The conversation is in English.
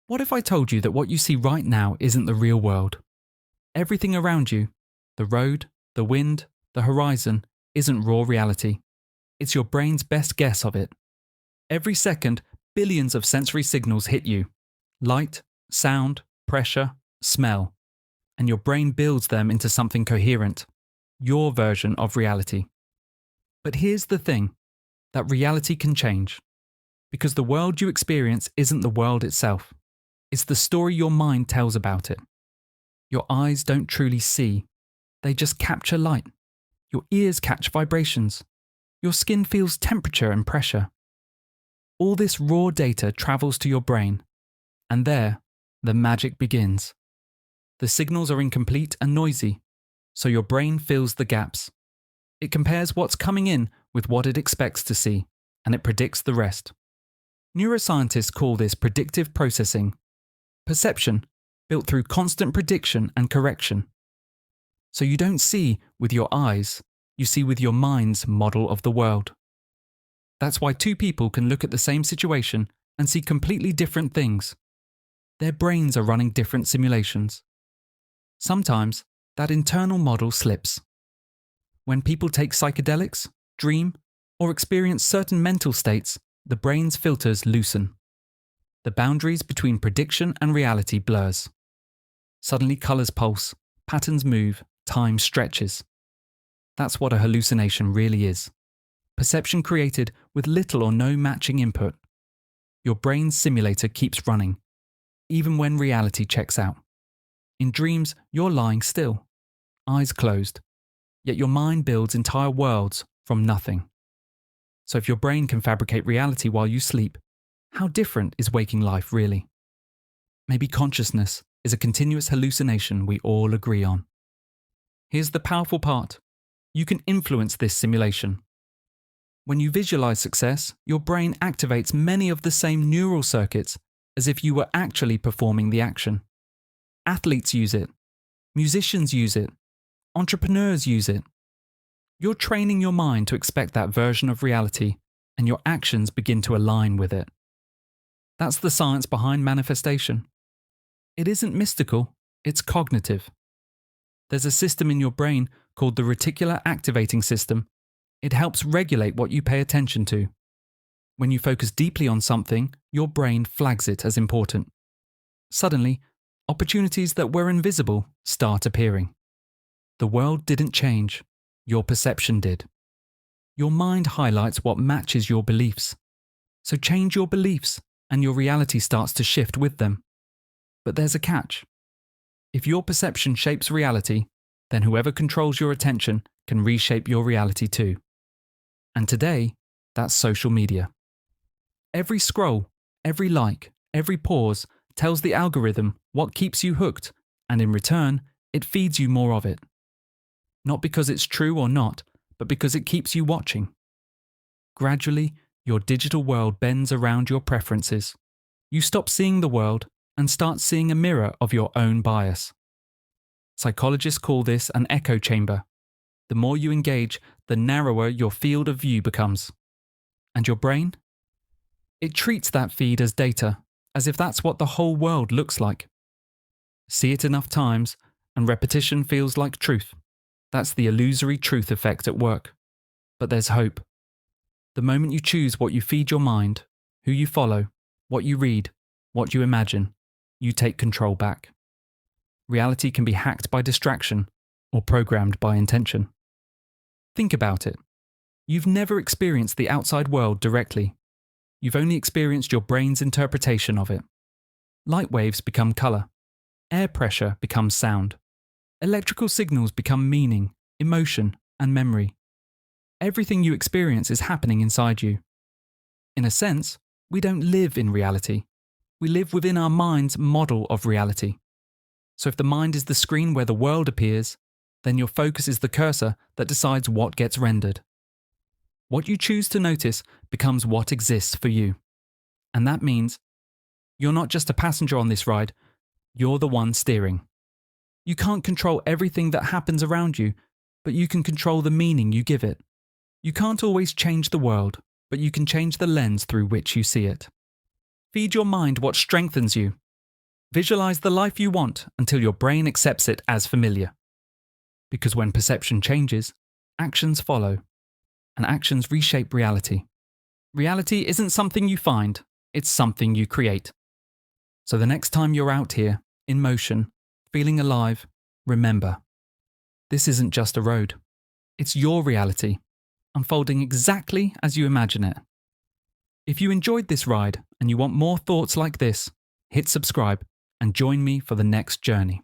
What if I told you that what you see right now isn't the real world? Everything around you, the road, the wind, the horizon, isn't raw reality. It's your brain's best guess of it. Every second, billions of sensory signals hit you. Light, sound, pressure, smell. And your brain builds them into something coherent. Your version of reality. But here's the thing, that reality can change. Because the world you experience isn't the world itself. It's the story your mind tells about it. Your eyes don't truly see. They just capture light. Your ears catch vibrations. Your skin feels temperature and pressure. All this raw data travels to your brain. And there, the magic begins. The signals are incomplete and noisy, so your brain fills the gaps. It compares what's coming in with what it expects to see, and it predicts the rest. Neuroscientists call this predictive processing. Perception, built through constant prediction and correction. So you don't see with your eyes, you see with your mind's model of the world. That's why two people can look at the same situation and see completely different things. Their brains are running different simulations. Sometimes that internal model slips. When people take psychedelics, dream, or experience certain mental states, the brain's filters loosen. The boundaries between prediction and reality blurs. Suddenly colours pulse, patterns move, time stretches. That's what a hallucination really is. Perception created with little or no matching input. Your brain's simulator keeps running, even when reality checks out. In dreams, you're lying still, eyes closed, yet your mind builds entire worlds from nothing. So if your brain can fabricate reality while you sleep, how different is waking life really? Maybe consciousness is a continuous hallucination we all agree on. Here's the powerful part. You can influence this simulation. When you visualize success, your brain activates many of the same neural circuits as if you were actually performing the action. Athletes use it. Musicians use it. Entrepreneurs use it. You're training your mind to expect that version of reality, and your actions begin to align with it. That's the science behind manifestation. It isn't mystical, it's cognitive. There's a system in your brain called the reticular activating system. It helps regulate what you pay attention to. When you focus deeply on something, your brain flags it as important. Suddenly, opportunities that were invisible start appearing. The world didn't change, your perception did. Your mind highlights what matches your beliefs. So change your beliefs, and your reality starts to shift with them. But there's a catch. If your perception shapes reality, then whoever controls your attention can reshape your reality too. And today, that's social media. Every scroll, every like, every pause tells the algorithm what keeps you hooked, and in return, it feeds you more of it. Not because it's true or not, but because it keeps you watching. Gradually, your digital world bends around your preferences. You stop seeing the world and start seeing a mirror of your own bias. Psychologists call this an echo chamber. The more you engage, the narrower your field of view becomes. And your brain? It treats that feed as data, as if that's what the whole world looks like. See it enough times, and repetition feels like truth. That's the illusory truth effect at work. But there's hope. The moment you choose what you feed your mind, who you follow, what you read, what you imagine, you take control back. Reality can be hacked by distraction or programmed by intention. Think about it. You've never experienced the outside world directly. You've only experienced your brain's interpretation of it. Light waves become color. Air pressure becomes sound. Electrical signals become meaning, emotion, and memory. Everything you experience is happening inside you. In a sense, we don't live in reality. We live within our mind's model of reality. So if the mind is the screen where the world appears, then your focus is the cursor that decides what gets rendered. What you choose to notice becomes what exists for you. And that means you're not just a passenger on this ride, you're the one steering. You can't control everything that happens around you, but you can control the meaning you give it. You can't always change the world, but you can change the lens through which you see it. Feed your mind what strengthens you, Visualize the life you want until your brain accepts it as familiar. Because when perception changes, actions follow, and actions reshape reality. Reality isn't something you find, it's something you create. So the next time you're out here, in motion, feeling alive, remember, this isn't just a road. It's your reality, unfolding exactly as you imagine it. If you enjoyed this ride and you want more thoughts like this, hit subscribe and join me for the next journey.